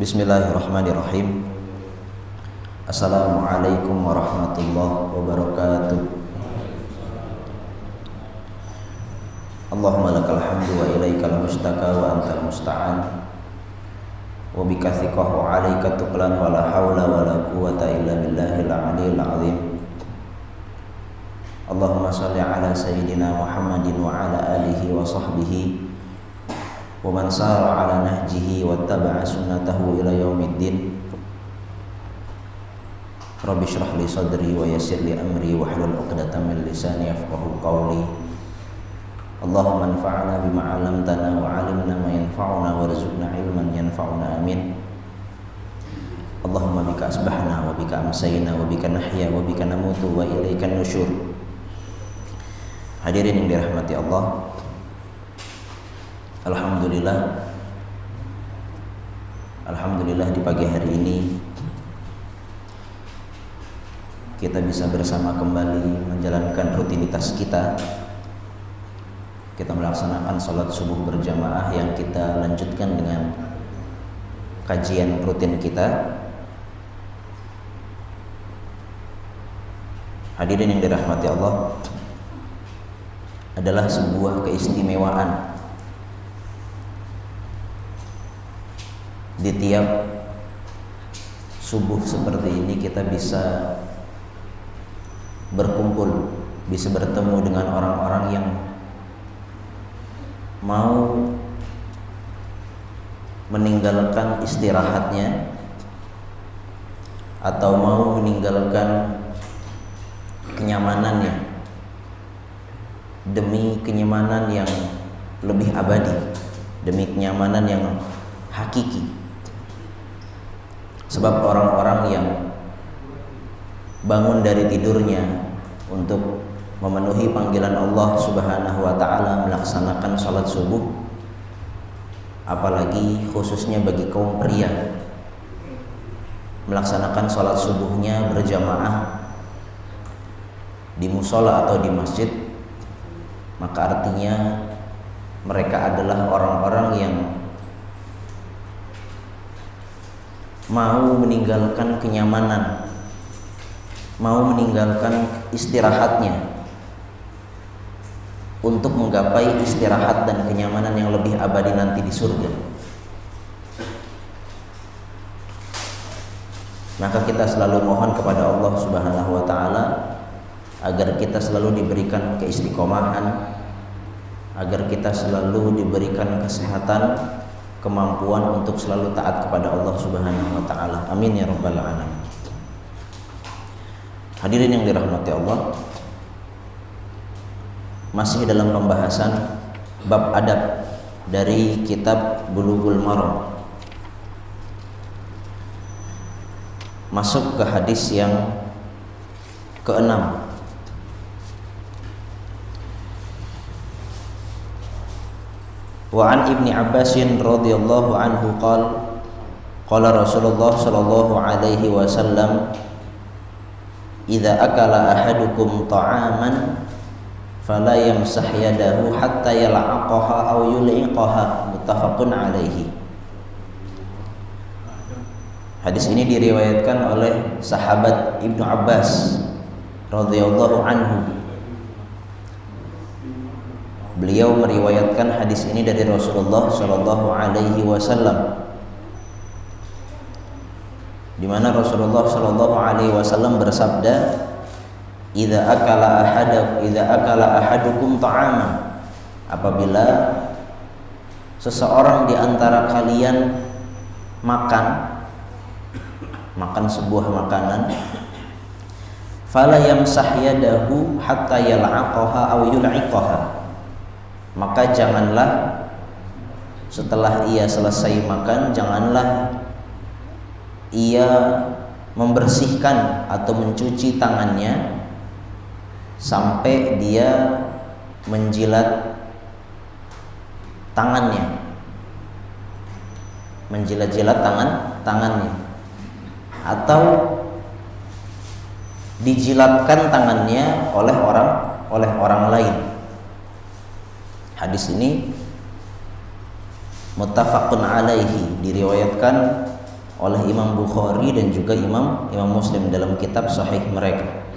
Bismillahirrahmanirrahim. Assalamualaikum warahmatullahi wabarakatuh. Allahumma lakal hamdu wa ilaikal mustaka wa antal musta'an wa bika thiqahu alaika tuqlan wa la hawla wa la quwata illa billahil aliyil azim. Allahumma salli ala sayyidina Muhammadin wa ala alihi wa sahbihi wa man sara ala nahjihi wa taba'a sunnatahu ila yaumiddin. Rabbi shrah li sadri wa yassir li amri wa hlul 'uqdatam min lisani yafqahu qawli. Allahumma anfa'na bima 'allamtana wa 'allimna ma yanfa'una warzuqna ilman yanfa'una amin. Allahumma bika asbahna wa bika amsayna wa bika nahya wa bika namutu wa ilaikan nusyur. Hadirin yang dirahmati Allah, Alhamdulillah di pagi hari ini kita bisa bersama kembali menjalankan rutinitas kita. Kita melaksanakan sholat subuh berjamaah yang kita lanjutkan dengan kajian rutin kita. Hadirin yang dirahmati Allah, adalah sebuah keistimewaan di tiap subuh seperti ini kita bisa berkumpul, bisa bertemu dengan orang-orang yang mau meninggalkan istirahatnya atau mau meninggalkan kenyamanannya demi kenyamanan yang lebih abadi, demi kenyamanan yang hakiki. Sebab orang-orang yang bangun dari tidurnya untuk memenuhi panggilan Allah Subhanahu wa ta'ala melaksanakan sholat subuh, apalagi khususnya bagi kaum pria, melaksanakan sholat subuhnya berjamaah di musola atau di masjid, maka artinya mereka adalah orang-orang yang mau meninggalkan kenyamanan, mau meninggalkan istirahatnya untuk menggapai istirahat dan kenyamanan yang lebih abadi nanti di surga. Maka kita selalu mohon kepada Allah Subhanahu wa ta'ala agar kita selalu diberikan keistiqomahan, agar kita selalu diberikan kesehatan, kemampuan untuk selalu taat kepada Allah Subhanahu wa ta'ala. Amin ya rabbal alamin. Hadirin yang dirahmati Allah, masih dalam pembahasan bab adab dari kitab Bulughul Maram, masuk ke hadis yang ke-6. Wa an Ibni Abbas radhiyallahu anhu qala Rasulullah sallallahu alaihi wasallam idza akala ahadukum ta'aman fala yamsah yadahu hatta yal'aqaha aw yul'iqaha, muttafaqun alaihi. Hadis ini diriwayatkan oleh sahabat Ibnu Abbas radhiyallahu anhu. Beliau meriwayatkan hadis ini dari Rasulullah sallallahu alaihi wasallam, di mana Rasulullah sallallahu alaihi wasallam bersabda, idza akala ahadukum ta'aman, apabila seseorang di antara kalian makan sebuah makanan, fala yamsah yadahu hatta yal'aqaha aw yul'iqaha, maka janganlah setelah ia selesai makan, janganlah ia membersihkan atau mencuci tangannya sampai dia menjilat tangannya, menjilat-jilat tangannya, atau dijilatkan tangannya oleh orang lain. Hadis ini muttafaqun alaihi, diriwayatkan oleh Imam Bukhari dan juga Imam Muslim dalam kitab sahih mereka.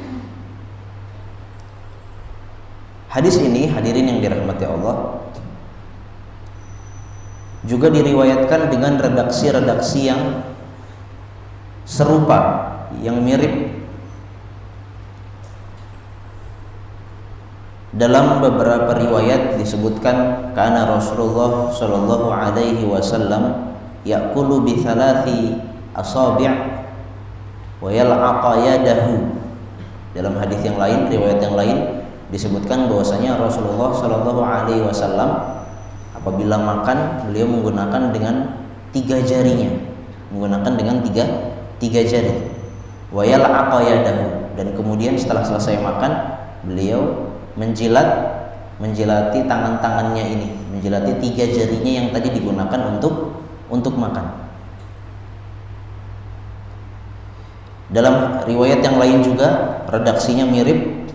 Hadis ini, hadirin yang dirahmati Allah, juga diriwayatkan dengan redaksi-redaksi yang serupa, yang mirip. Dalam beberapa riwayat disebutkan kana Rasulullah sallallahu alaihi wasallam ya'kulu bi thalathi asabi' wa yal'aqa yadahu. Dalam hadis yang lain, riwayat yang lain disebutkan bahwasanya Rasulullah sallallahu alaihi wasallam apabila makan beliau menggunakan dengan 3 jarinya, menggunakan dengan tiga jari. Wa yal'aqa yadahu, dan kemudian setelah selesai makan beliau menjilati tangan-tangannya ini, menjilati 3 jarinya yang tadi digunakan untuk makan. Dalam riwayat yang lain juga redaksinya mirip,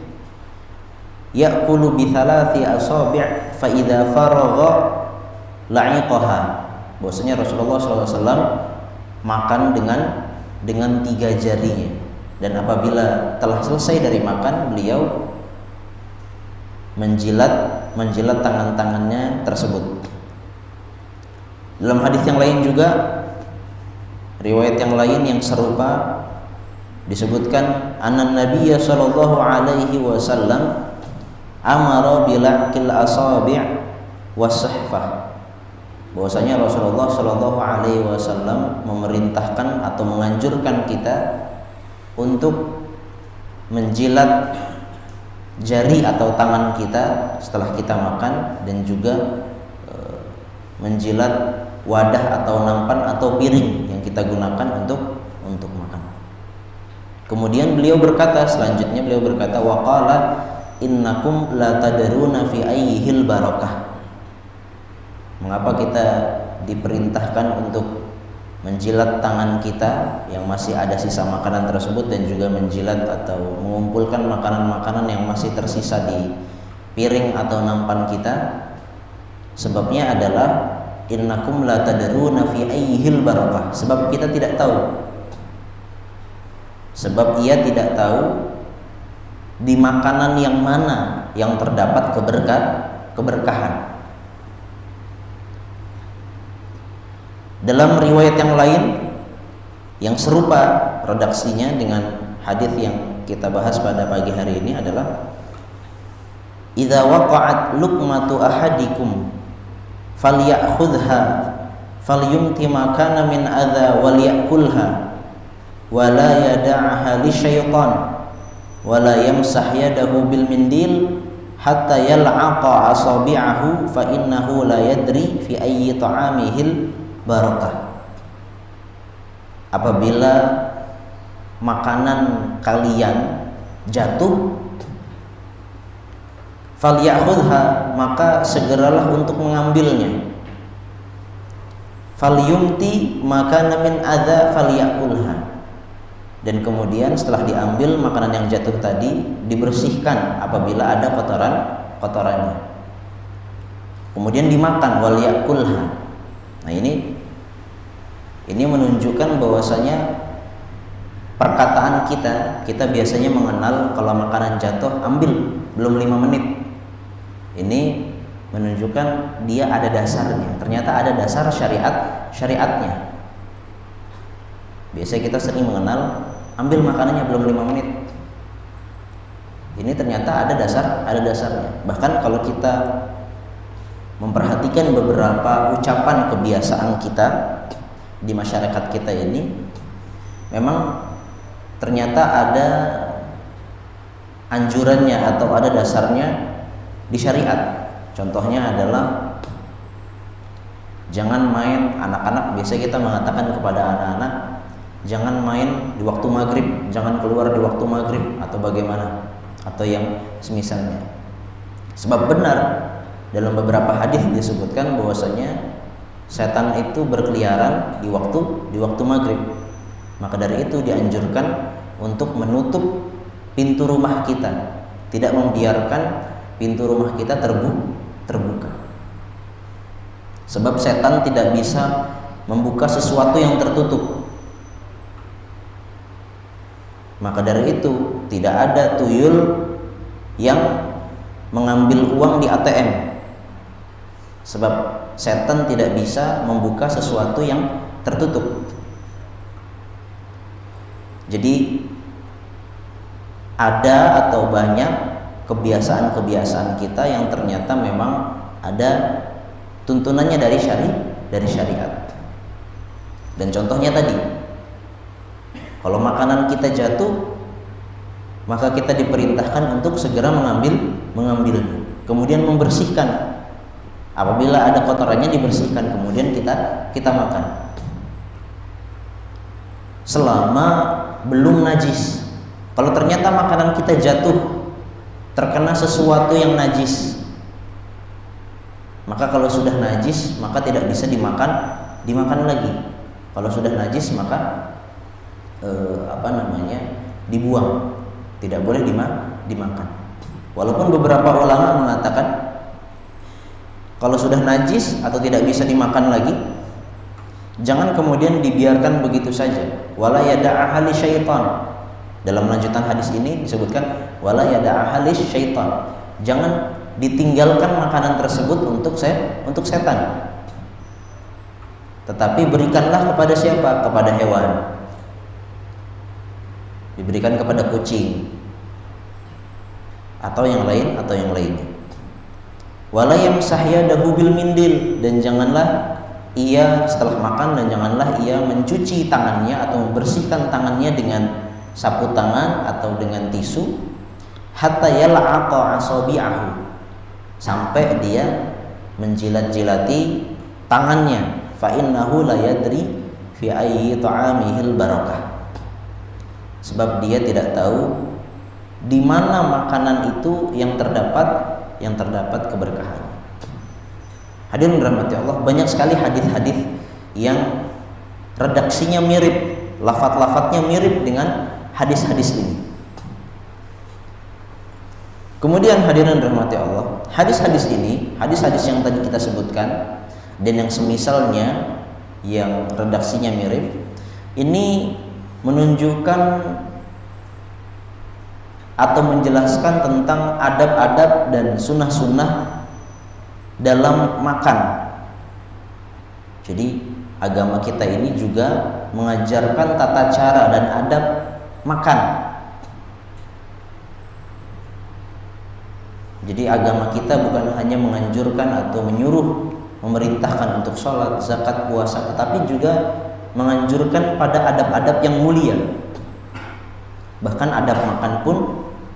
ya'kulu bi thalathi asabi' fa idza faragha la'iqaha. Bahwasanya Rasulullah SAW makan dengan 3 jarinya, dan apabila telah selesai dari makan beliau menjilat tangan-tangannya tersebut. Dalam hadis yang lain juga, riwayat yang lain yang serupa disebutkan anna Nabiya sallallahu alaihi wasallam amara bilaqil asabi' was-sahfah. Bahwasanya Rasulullah sallallahu alaihi wasallam memerintahkan atau menganjurkan kita untuk menjilat jari atau tangan kita setelah kita makan, dan juga menjilat wadah atau nampan atau piring yang kita gunakan untuk makan. Kemudian beliau berkata, selanjutnya beliau berkata, waqala innakum la tadruna fi ayyihil barakah. Mengapa kita diperintahkan untuk menjilat tangan kita yang masih ada sisa makanan tersebut, dan juga menjilat atau mengumpulkan makanan-makanan yang masih tersisa di piring atau nampan kita? Sebabnya adalah innakum la tadruna fi ayyihil barakah. Sebab kita tidak tahu, sebab ia tidak tahu di makanan yang mana yang terdapat keberkahan. Dalam riwayat yang lain yang serupa redaksinya dengan hadis yang kita bahas pada pagi hari ini adalah idza waqa'at luqmatu ahadikum falyakhudha falyumti ma kana min adza walyakulha wa la yad'aha lisyaitan wa la yamsah yadahu bil mindil hatta yal'aqa asabi'ahu fa innahu la yadri fi ayyi ta'amihil barakah. Apabila makanan kalian jatuh, falyakhudha, maka segeralah untuk mengambilnya. Falyumti makana min adza falyakulha, dan kemudian setelah diambil makanan yang jatuh tadi dibersihkan apabila ada kotorannya, kemudian dimakan, walyakulha. Nah, ini menunjukkan bahwasanya perkataan kita biasanya mengenal kalau makanan jatuh ambil, belum 5 menit. Ini menunjukkan dia ada dasarnya. Ternyata ada dasar syariatnya. Biasanya kita sering mengenal ambil makanannya belum 5 menit. Ini ternyata ada dasarnya. Bahkan kalau kita memperhatikan beberapa ucapan kebiasaan kita di masyarakat kita ini, memang ternyata ada anjurannya atau ada dasarnya di syariat. Contohnya adalah jangan main, anak-anak biasa kita mengatakan kepada anak-anak, jangan main di waktu maghrib, jangan keluar di waktu maghrib, atau bagaimana, atau yang semisalnya. Sebab benar dalam beberapa hadis disebutkan bahwasanya setan itu berkeliaran di waktu maghrib. Maka dari itu dianjurkan untuk menutup pintu rumah kita, tidak membiarkan pintu rumah kita terbuka. Sebab setan tidak bisa membuka sesuatu yang tertutup. Maka dari itu tidak ada tuyul yang mengambil uang di ATM, sebab setan tidak bisa membuka sesuatu yang tertutup. Jadi ada atau banyak kebiasaan-kebiasaan kita yang ternyata memang ada tuntunannya dari syariat. Dan contohnya tadi, kalau makanan kita jatuh, maka kita diperintahkan untuk segera mengambilnya, kemudian membersihkan. Apabila ada kotorannya dibersihkan, kemudian kita makan. Selama belum najis. Kalau ternyata makanan kita jatuh terkena sesuatu yang najis, maka kalau sudah najis maka tidak bisa dimakan lagi. Kalau sudah najis maka dibuang, tidak boleh dimakan. Walaupun beberapa ulama mengatakan kalau sudah najis atau tidak bisa dimakan lagi, jangan kemudian dibiarkan begitu saja. Wala yada'aha li syaitan. Dalam lanjutan hadis ini disebutkan wala yada'aha li syaitan. Jangan ditinggalkan makanan tersebut untuk setan. Tetapi berikanlah kepada siapa? Kepada hewan. Diberikan kepada kucing atau yang lainnya. Wala yamsah yadahu bil mindil, dan janganlah ia setelah makan dan janganlah ia mencuci tangannya atau membersihkan tangannya dengan sapu tangan atau dengan tisu, hatta yal'aqa asabi'ahu, sampai dia menjilat-jilati tangannya. Fa innahu la yadri fi ayyi ta'amihil barakah, sebab dia tidak tahu di mana makanan itu yang terdapat keberkahan. Hadirin rahmati Allah, banyak sekali hadis-hadis yang redaksinya mirip, lafaz-lafaznya mirip dengan hadis-hadis ini. Kemudian hadirin rahmati Allah, hadis-hadis ini, hadis-hadis yang tadi kita sebutkan dan yang semisalnya yang redaksinya mirip, ini menunjukkan atau menjelaskan tentang adab-adab dan sunnah-sunnah dalam makan. Jadi agama kita ini juga mengajarkan tata cara dan adab makan. Jadi agama kita bukan hanya menganjurkan atau menyuruh, memerintahkan untuk sholat, zakat, puasa, tetapi juga menganjurkan pada adab-adab yang mulia. Bahkan adab makan pun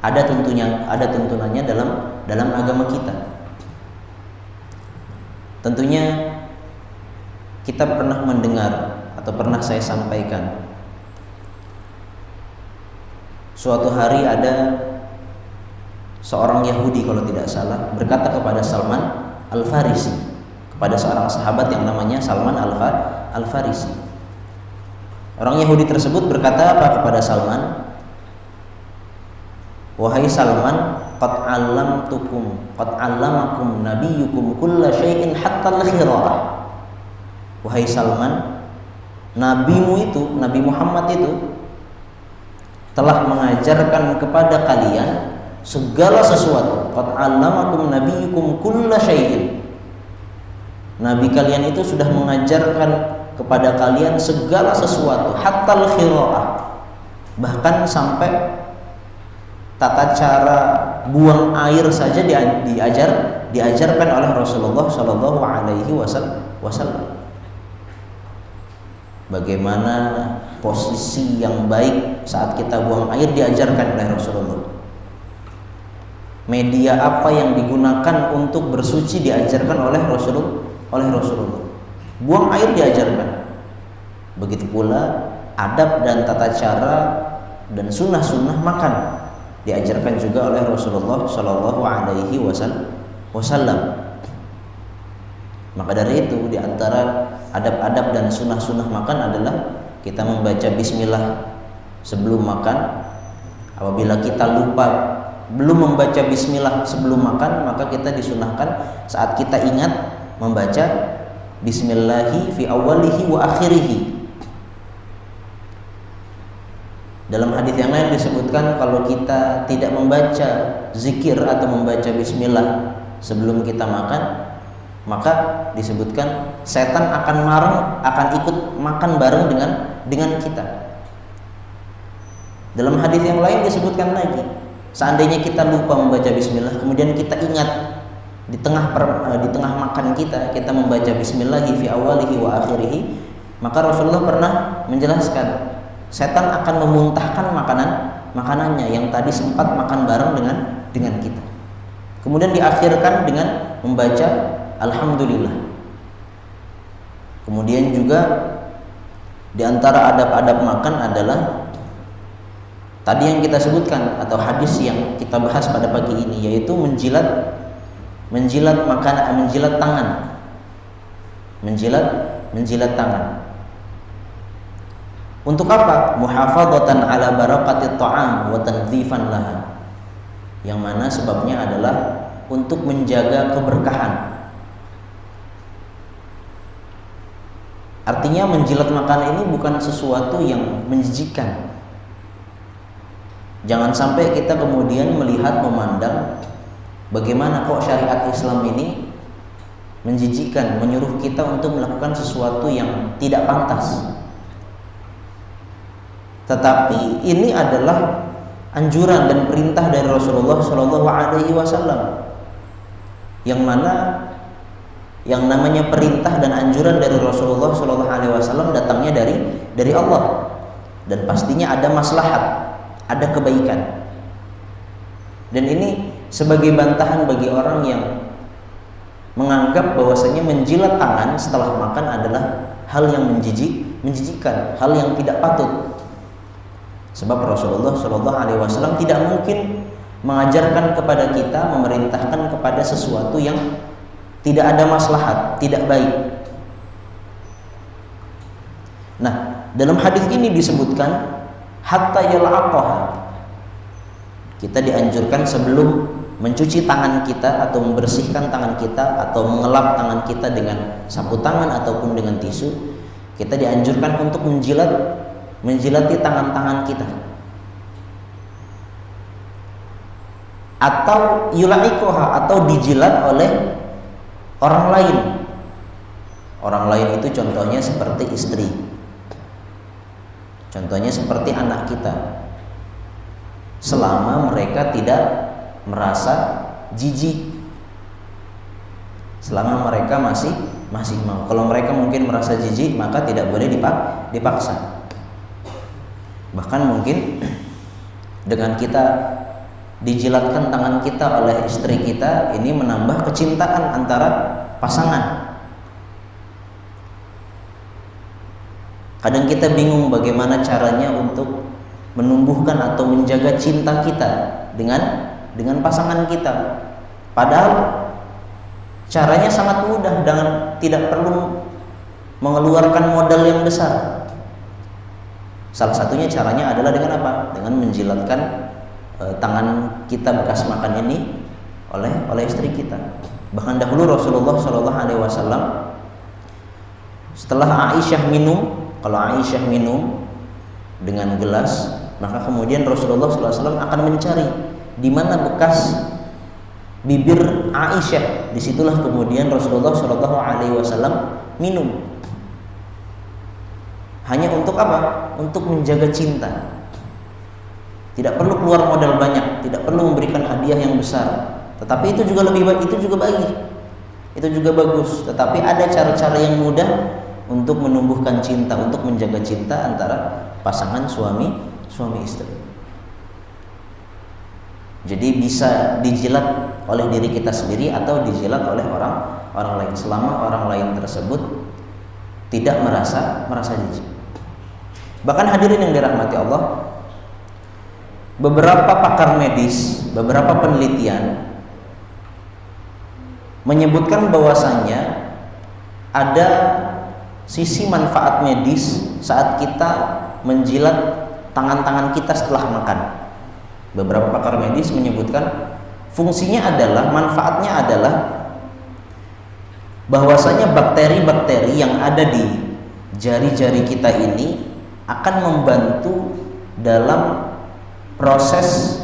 ada tuntunannya dalam agama kita. Tentunya kita pernah mendengar atau pernah saya sampaikan, suatu hari ada seorang Yahudi kalau tidak salah berkata kepada Salman Al-Farisi, kepada seorang sahabat yang namanya Salman Al-Farisi. Orang Yahudi tersebut berkata apa kepada Salman? Wahai Salman, qad allamakum nabiyyukum kulla syai'in hatta al-khira'ah. Wahai Salman, nabimu itu, Nabi Muhammad itu telah mengajarkan kepada kalian segala sesuatu. Qad allamakum nabiyyukum kulla syai'in. Nabi kalian itu sudah mengajarkan kepada kalian segala sesuatu, hatta al-khira'ah. Bahkan sampai tata cara buang air saja diajarkan oleh Rasulullah Shallallahu Alaihi Wasallam. Bagaimana posisi yang baik saat kita buang air diajarkan oleh Rasulullah. Media apa yang digunakan untuk bersuci diajarkan oleh Rasulullah. Buang air diajarkan. Begitu pula adab dan tata cara dan sunnah-sunnah makan diajarkan juga oleh Rasulullah Shallallahu Alaihi Wasallam. Maka dari itu di antara adab-adab dan sunnah-sunnah makan adalah kita membaca Bismillah sebelum makan. Apabila kita lupa belum membaca Bismillah sebelum makan, maka kita disunahkan saat kita ingat membaca Bismillahi fi awalihi wa akhirihi. Dalam hadis yang lain disebutkan kalau kita tidak membaca zikir atau membaca bismillah sebelum kita makan, maka disebutkan setan akan ikut makan bareng dengan kita. Dalam hadis yang lain disebutkan lagi, seandainya kita lupa membaca bismillah, kemudian kita ingat di tengah makan kita membaca bismillah fi awalihi wa akhirih, maka Rasulullah pernah menjelaskan setan akan memuntahkan makanannya yang tadi sempat makan bareng dengan kita. Kemudian diakhirkan dengan membaca alhamdulillah. Kemudian juga di antara adab-adab makan adalah tadi yang kita sebutkan atau hadis yang kita bahas pada pagi ini, yaitu menjilat tangan. Menjilat tangan. Untuk apa? Muhafadzatan ala barakatit ta'am wa tandzifan laha. Yang mana sebabnya adalah untuk menjaga keberkahan. Artinya menjilat makanan ini bukan sesuatu yang menjijikkan. Jangan sampai kita kemudian melihat, memandang bagaimana kok syariat Islam ini menjijikkan, menyuruh kita untuk melakukan sesuatu yang tidak pantas. Tetapi ini adalah anjuran dan perintah dari Rasulullah Shallallahu Alaihi Wasallam, yang mana yang namanya perintah dan anjuran dari Rasulullah Shallallahu Alaihi Wasallam datangnya dari Allah, dan pastinya ada maslahat, ada kebaikan. Dan ini sebagai bantahan bagi orang yang menganggap bahwasanya menjilat tangan setelah makan adalah hal yang menjijikkan, hal yang tidak patut. Sebab Rasulullah Shallallahu Alaihi Wasallam tidak mungkin mengajarkan kepada kita, memerintahkan kepada sesuatu yang tidak ada maslahat, tidak baik. Nah, dalam hadis ini disebutkan hatta yal'aqaha. Kita dianjurkan sebelum mencuci tangan kita atau membersihkan tangan kita atau mengelap tangan kita dengan sapu tangan ataupun dengan tisu, kita dianjurkan untuk menjilati tangan-tangan kita. Atau yulaikoha, atau dijilat oleh orang lain. Orang lain itu contohnya seperti istri, contohnya seperti anak kita, selama mereka tidak merasa jijik, selama mereka masih mau. Kalau mereka mungkin merasa jijik, maka tidak boleh dipaksa. Bahkan mungkin dengan kita dijilatkan tangan kita oleh istri kita, ini menambah kecintaan antara pasangan. Kadang kita bingung bagaimana caranya untuk menumbuhkan atau menjaga cinta kita dengan pasangan kita. Padahal caranya sangat mudah, dengan tidak perlu mengeluarkan modal yang besar. Salah satunya caranya adalah dengan apa? Dengan menjilatkan tangan kita bekas makan ini oleh istri kita. Bahkan dahulu Rasulullah Shallallahu Alaihi Wasallam setelah Aisyah minum, kalau Aisyah minum dengan gelas, maka kemudian Rasulullah Shallallahu Alaihi Wasallam akan mencari di mana bekas bibir Aisyah. Disitulah kemudian Rasulullah Shallallahu Alaihi Wasallam minum. Hanya untuk apa? Untuk menjaga cinta. Tidak perlu keluar modal banyak, tidak perlu memberikan hadiah yang besar. Tetapi itu juga lebih baik, itu juga baik, itu juga bagus. Tetapi ada cara-cara yang mudah untuk menumbuhkan cinta, untuk menjaga cinta antara pasangan suami istri. Jadi bisa dijilat oleh diri kita sendiri atau dijilat oleh orang lain, selama orang lain tersebut tidak merasa jijik. Bahkan hadirin yang dirahmati Allah, beberapa pakar medis, beberapa penelitian menyebutkan bahwasannya ada sisi manfaat medis saat kita menjilat tangan-tangan kita setelah makan. Beberapa pakar medis menyebutkan fungsinya adalah, manfaatnya adalah bahwasanya bakteri-bakteri yang ada di jari-jari kita ini akan membantu dalam proses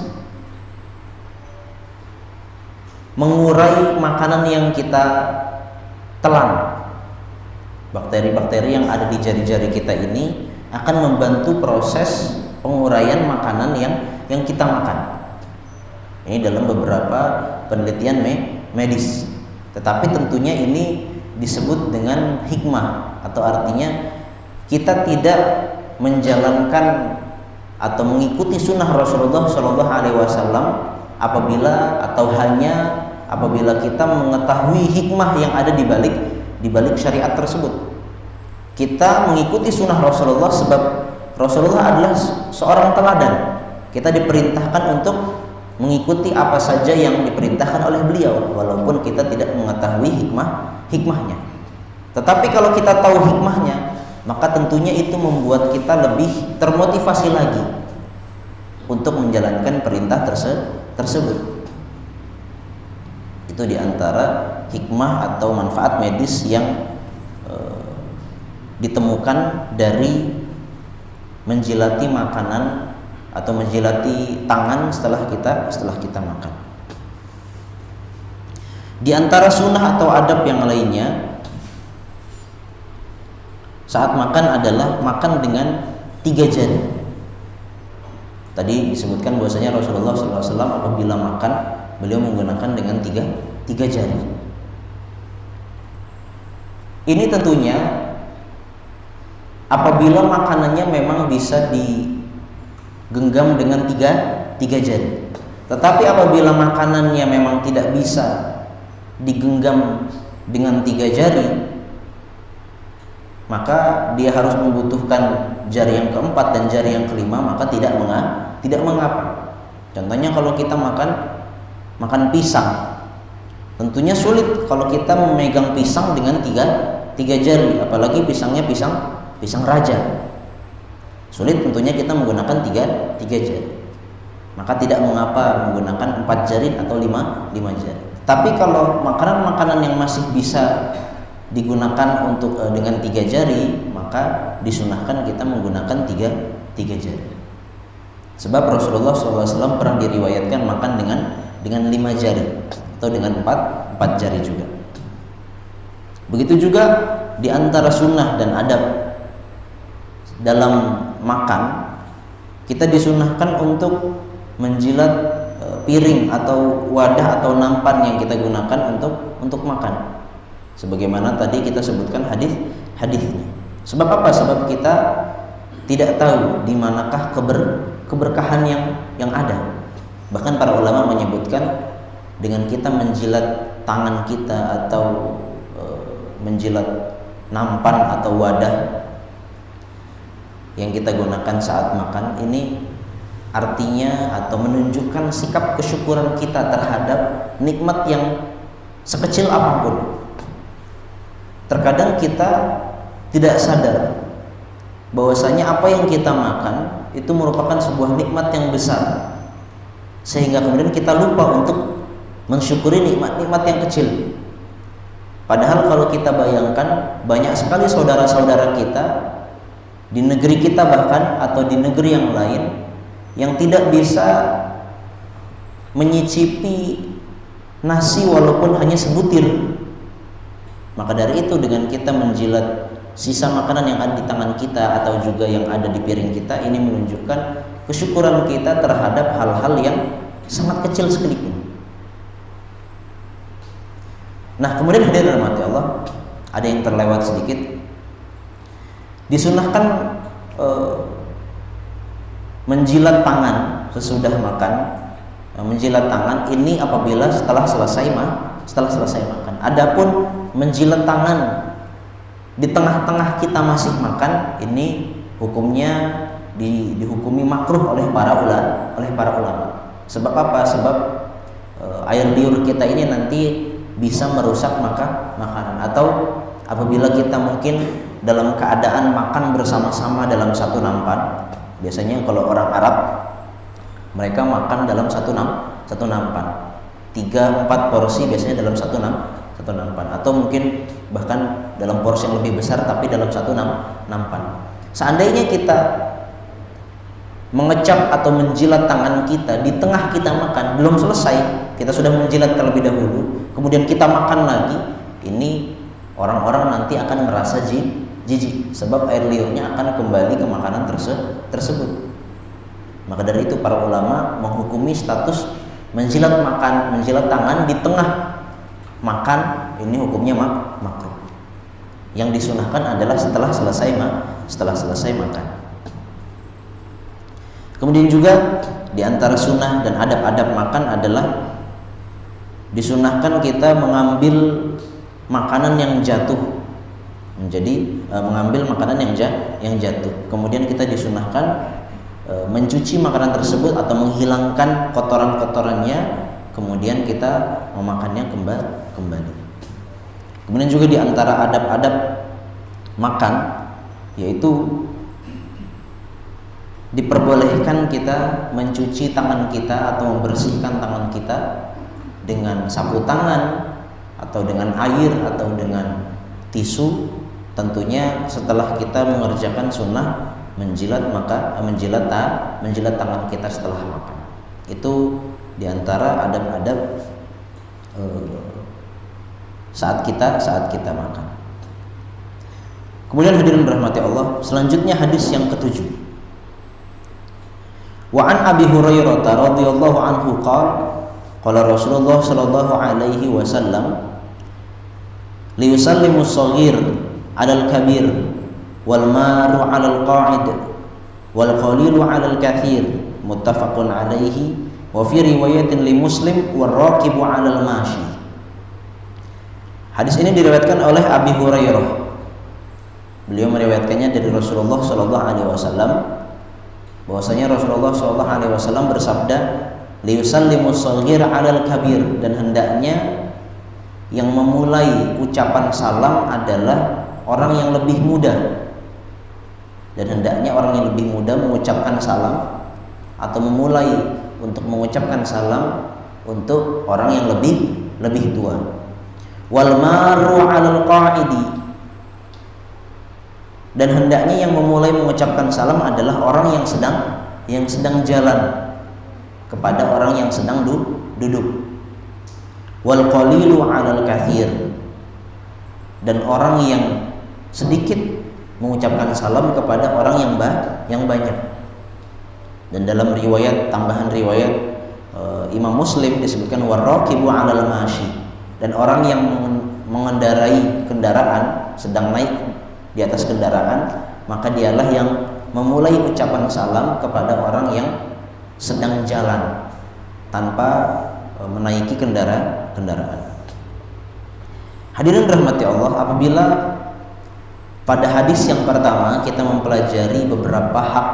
mengurai makanan yang kita telan. Bakteri-bakteri yang ada di jari-jari kita ini akan membantu proses penguraian makanan yang kita makan. Ini dalam beberapa penelitian medis. Tetapi tentunya ini disebut dengan hikmah, atau artinya kita tidak menjalankan atau mengikuti sunnah Rasulullah Shallallahu Alaihi Wasallam apabila kita mengetahui hikmah yang ada di balik syariat tersebut. Kita mengikuti sunnah Rasulullah sebab Rasulullah adalah seorang teladan. Kita diperintahkan untuk mengikuti apa saja yang diperintahkan oleh beliau, walaupun kita tidak mengetahui hikmahnya. Tetapi kalau kita tahu hikmahnya, maka tentunya itu membuat kita lebih termotivasi lagi untuk menjalankan perintah tersebut. Itu diantara hikmah atau manfaat medis yang ditemukan dari menjilati makanan atau menjilati tangan setelah kita makan. Di antara sunnah atau adab yang lainnya saat makan adalah makan dengan 3 jari. Tadi disebutkan bahwasanya Rasulullah SAW apabila makan beliau menggunakan dengan tiga jari. Ini tentunya apabila makanannya memang bisa digenggam dengan tiga jari. Tetapi apabila makanannya memang tidak bisa digenggam dengan 3 jari, maka dia harus membutuhkan jari yang keempat dan jari yang kelima, maka tidak mengapa. Contohnya kalau kita makan pisang, tentunya sulit kalau kita memegang pisang dengan tiga jari, apalagi pisangnya pisang raja. Sulit tentunya kita menggunakan tiga jari. Maka tidak mengapa menggunakan 4 jari atau 5 jari. Tapi kalau makanan-makanan yang masih bisa digunakan untuk dengan 3 jari, maka disunahkan kita menggunakan tiga jari. Sebab Rasulullah SAW pernah diriwayatkan makan dengan 5 jari atau dengan 4 jari juga. Begitu juga di antara sunnah dan adab dalam makan, kita disunahkan untuk menjilat piring atau wadah atau nampan yang kita gunakan untuk makan. Sebagaimana tadi kita sebutkan hadisnya. Sebab apa? Sebab kita tidak tahu di manakah keberkahan yang ada. Bahkan para ulama menyebutkan dengan kita menjilat tangan kita atau menjilat nampan atau wadah yang kita gunakan saat makan, ini artinya atau menunjukkan sikap kesyukuran kita terhadap nikmat yang sekecil apapun. Terkadang kita tidak sadar bahwasanya apa yang kita makan itu merupakan sebuah nikmat yang besar, sehingga kemudian kita lupa untuk mensyukuri nikmat-nikmat yang kecil. Padahal kalau kita bayangkan, banyak sekali saudara-saudara kita di negeri kita bahkan atau di negeri yang lain yang tidak bisa menyicipi nasi walaupun hanya sebutir. Maka dari itu, dengan kita menjilat sisa makanan yang ada di tangan kita atau juga yang ada di piring kita, ini menunjukkan kesyukuran kita terhadap hal-hal yang sangat kecil sekalipun. Nah, kemudian hadirin rahmati Allah, ada yang terlewat sedikit. Disunahkan menjilat tangan sesudah makan. Menjilat tangan ini apabila setelah selesai makan. Adapun menjilat tangan di tengah-tengah kita masih makan, ini hukumnya dihukumi makruh oleh para ulama. Sebab apa? Sebab air liur kita ini nanti bisa merusak makanan. Atau apabila kita mungkin dalam keadaan makan bersama-sama dalam satu nampan, biasanya kalau orang Arab mereka makan dalam satu nampan, 3-4 porsi biasanya dalam satu nampan, atau mungkin bahkan dalam porsi yang lebih besar tapi dalam satu nampan. Seandainya kita mengecap atau menjilat tangan kita di tengah kita makan, belum selesai, kita sudah menjilat terlebih dahulu, kemudian kita makan lagi, ini orang-orang nanti akan merasa jijik, sebab air liurnya akan kembali ke makanan tersebut. Maka dari itu para ulama menghukumi status menjilat tangan di tengah makan, ini hukumnya makruh. Yang disunahkan adalah setelah selesai makan. Kemudian juga di antara sunnah dan adab-adab makan adalah disunahkan kita mengambil makanan yang jatuh. Jadi mengambil makanan yang jatuh. Kemudian kita disunahkan mencuci makanan tersebut atau menghilangkan kotoran-kotorannya, kemudian kita memakannya kembali. Kemudian juga di antara adab-adab makan yaitu diperbolehkan kita mencuci tangan kita atau membersihkan tangan kita dengan sapu tangan atau dengan air atau dengan tisu, tentunya setelah kita mengerjakan sunnah menjilat tangan kita setelah makan. Itu diantara adab-adab saat kita makan. Kemudian hadirin rahmati Allah, selanjutnya hadis yang ketujuh. Wa an Abi Hurairah radhiyallahu anhu qala Rasulullah sallallahu alaihi wasallam liyusallimu as-shaghir 'alal kabir wal maru 'alal qa'id wal qalilu 'alal kathir, muttafaqun alaihi, wa fi riwayatin li Muslim war raqibu 'alal mashi. Hadis ini diriwayatkan oleh Abi Hurairah. Beliau meriwayatkannya dari Rasulullah sallallahu alaihi wasallam bahwasanya Rasulullah sallallahu alaihi wasallam bersabda, liyusallimu as-shaghir 'alal kabir, dan hendaknya yang memulai ucapan salam adalah orang yang lebih muda. Dan hendaknya orang yang lebih muda mengucapkan salam atau memulai untuk mengucapkan salam untuk orang yang lebih tua. Wal maru 'alal qa'idi, dan hendaknya yang memulai mengucapkan salam adalah orang yang sedang jalan kepada orang yang sedang duduk. Wal qalilu 'alal kathir, dan orang yang sedikit mengucapkan salam kepada orang yang banyak. Dan dalam tambahan riwayat Imam Muslim disebutkan warraqibu 'alal mashi, dan orang yang mengendarai kendaraan, sedang naik di atas kendaraan, maka dialah yang memulai ucapan salam kepada orang yang sedang jalan tanpa menaiki kendaraan. Hadirin rahmati Allah, apabila pada hadis yang pertama kita mempelajari beberapa hak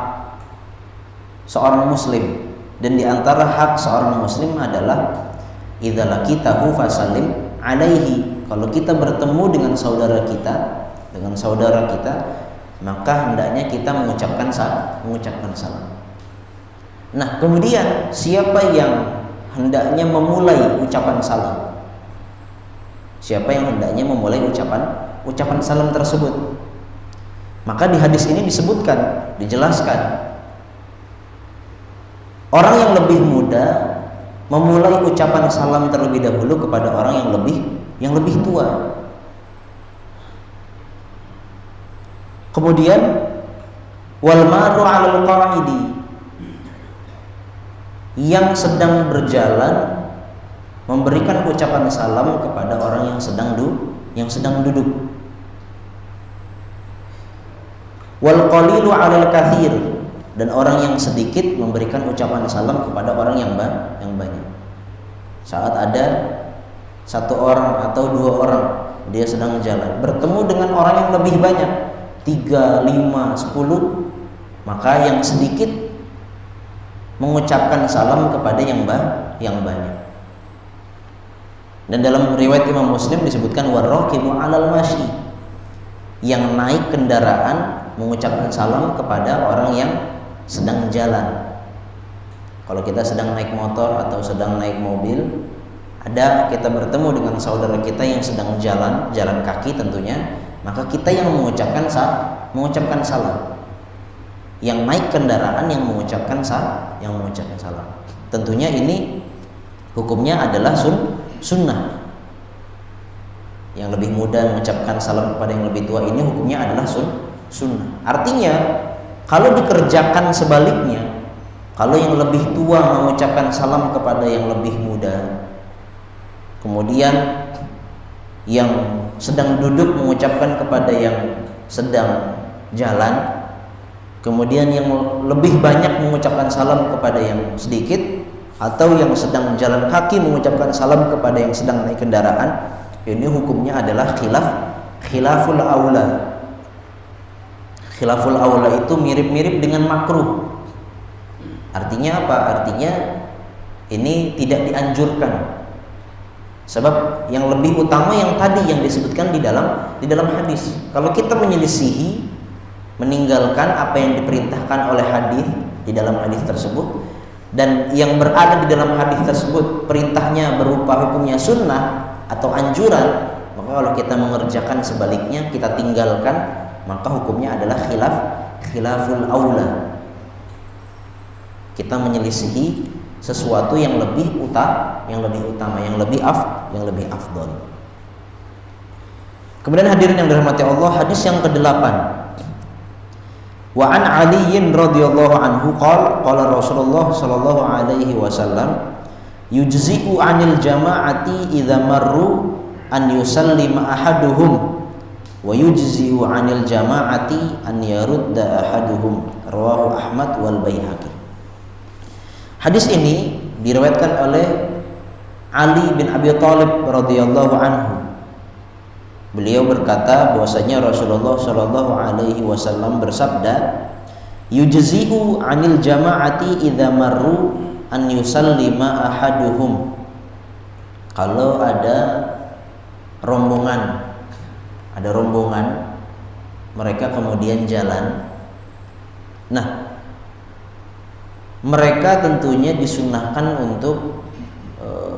seorang muslim, dan di antara hak seorang muslim adalah idza laqitahu fasallim alaihi, kalau kita bertemu dengan saudara kita, maka hendaknya kita mengucapkan salam. Nah, kemudian siapa yang hendaknya memulai ucapan salam? Siapa yang hendaknya memulai ucapan salam tersebut? Maka di hadis ini dijelaskan orang yang lebih muda memulai ucapan salam terlebih dahulu kepada orang yang lebih tua. Kemudian wal maru 'alal qa'idi, yang sedang berjalan memberikan ucapan salam kepada orang yang sedang duduk. Wal qalilu 'alal kathir, dan orang yang sedikit memberikan ucapan salam kepada orang yang banyak. Saat ada satu orang atau dua orang, dia sedang jalan bertemu dengan orang yang lebih banyak, 3, 5, 10, maka yang sedikit mengucapkan salam kepada yang banyak. Dan dalam riwayat Imam Muslim disebutkan warraqibu 'alal mashi, yang naik kendaraan mengucapkan salam kepada orang yang sedang jalan. Kalau kita sedang naik motor atau sedang naik mobil, kita bertemu dengan saudara kita yang sedang jalan kaki tentunya, maka kita yang mengucapkan salam. yang naik kendaraan yang mengucapkan salam. Tentunya ini hukumnya adalah sunnah. Yang lebih muda mengucapkan salam kepada yang lebih tua ini hukumnya adalah sunnah. Artinya kalau dikerjakan sebaliknya, kalau yang lebih tua mengucapkan salam kepada yang lebih muda, kemudian yang sedang duduk mengucapkan kepada yang sedang jalan, kemudian yang lebih banyak mengucapkan salam kepada yang sedikit, atau yang sedang jalan kaki mengucapkan salam kepada yang sedang naik kendaraan, ini hukumnya adalah khilaful aula. Khilaful aula itu mirip-mirip dengan makruh. Artinya apa? Artinya ini tidak dianjurkan. Sebab yang lebih utama yang tadi yang disebutkan di dalam hadis. Kalau kita menyelisihi, meninggalkan apa yang diperintahkan oleh hadis di dalam hadis tersebut, dan yang berada di dalam hadis tersebut perintahnya berupa hukumnya sunnah atau anjuran, maka kalau kita mengerjakan sebaliknya, kita tinggalkan, maka hukumnya adalah khilaful aula. Kita menyelisihi sesuatu yang lebih utama, yang lebih afdal. Kemudian hadirin yang dirahmati Allah, hadis yang ke-8. Wa an Aliin radhiyallahu anhu qala Rasulullah sallallahu alaihi wasallam yujzi'u 'anil jama'ati idza marru an yusallima ahaduhum wa yujzi'u 'anil jama'ati an yarudda ahaduhum, rawahu Ahmad wal Baihaqi. Hadis ini diriwayatkan oleh Ali bin Abi Thalib radhiyallahu anhu. Beliau berkata bahwasanya Rasulullah sallallahu alaihi wasallam bersabda, yujzi'u 'anil jama'ati idza marru an yusallima ahaduhum. Kalau ada rombongan mereka kemudian jalan, nah mereka tentunya disunahkan untuk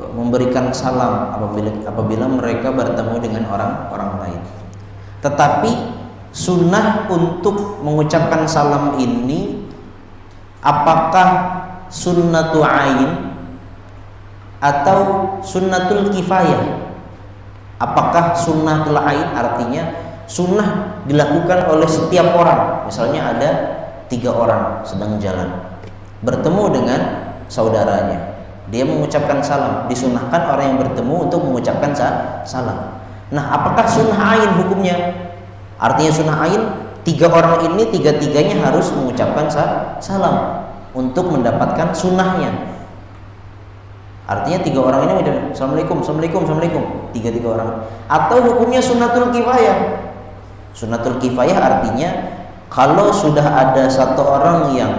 memberikan salam apabila mereka bertemu dengan orang lain. Tetapi sunnah untuk mengucapkan salam ini apakah sunnatu ain atau sunnatul kifayah? Apakah sunnatul ain artinya sunnah dilakukan oleh setiap orang? Misalnya ada 3 orang sedang jalan, bertemu dengan saudaranya, dia mengucapkan salam, disunahkan orang yang bertemu untuk mengucapkan salam. Nah, apakah sunnah ain hukumnya? Artinya sunnah ain 3 orang ini 3-3-nya harus mengucapkan salam untuk mendapatkan sunnahnya. Artinya 3 orang ini mengucapkan assalamualaikum 3 orang. Atau hukumnya sunnatul kifayah. Sunnatul kifayah artinya kalau sudah ada 1 orang yang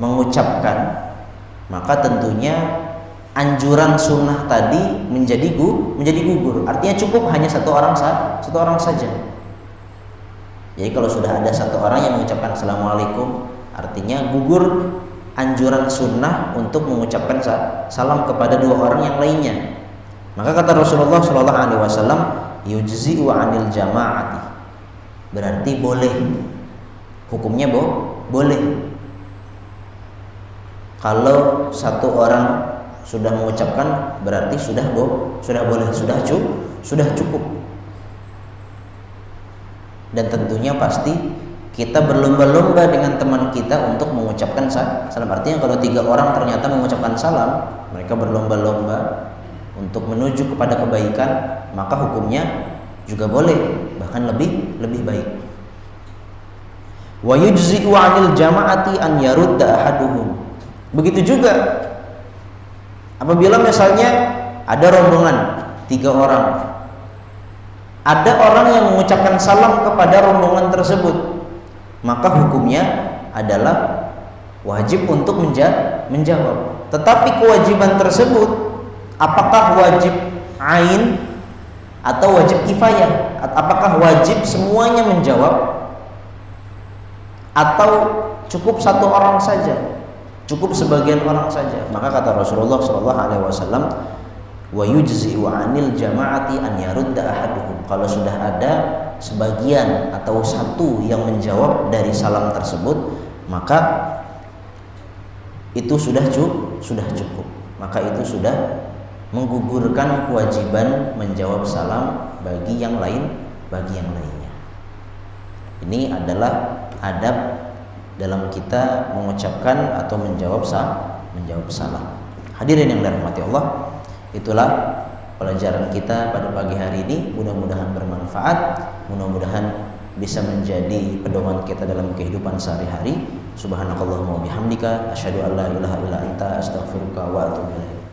mengucapkan, maka tentunya anjuran sunnah tadi menjadi gugur. Artinya cukup hanya 1 orang saja. Jadi kalau sudah ada 1 orang yang mengucapkan assalamualaikum, artinya gugur anjuran sunnah untuk mengucapkan salam kepada 2 orang yang lainnya. Maka kata Rasulullah sallallahu alaihi wasallam, yujzi'u 'anil jama'ati. Berarti boleh. Hukumnya boleh. Kalau 1 orang sudah mengucapkan berarti sudah boleh, sudah cukup. Dan tentunya pasti kita berlomba-lomba dengan teman kita untuk mengucapkan salam. Artinya kalau 3 orang ternyata mengucapkan salam, mereka berlomba-lomba untuk menuju kepada kebaikan, maka hukumnya juga boleh, bahkan lebih baik. Wa yujzi'u 'anil jama'ati an yarudda ahaduhum. Begitu juga apabila misalnya ada rombongan 3 orang, ada orang yang mengucapkan salam kepada rombongan tersebut, maka hukumnya adalah wajib untuk menjawab. Tetapi kewajiban tersebut apakah wajib ain atau wajib kifayah? Apakah wajib semuanya menjawab atau cukup 1 orang saja? Cukup sebagian orang saja? Maka kata Rasulullah SAW, wa yujzi'u 'anil jama'ati an yarudda ahaduhum. Kalau sudah ada sebagian atau 1 yang menjawab dari salam tersebut, maka itu sudah cukup. Maka itu sudah menggugurkan kewajiban menjawab salam bagi yang lainnya. Ini adalah adab dalam kita mengucapkan atau menjawab salam. Hadirin yang dirahmati Allah, itulah pelajaran kita pada pagi hari ini. Mudah-mudahan bermanfaat, mudah-mudahan bisa menjadi pedoman kita dalam kehidupan sehari-hari. Subhanakallahumma wa bihamdika asyhadu an la ilaha illa anta astaghfiruka wa atubu ilaik.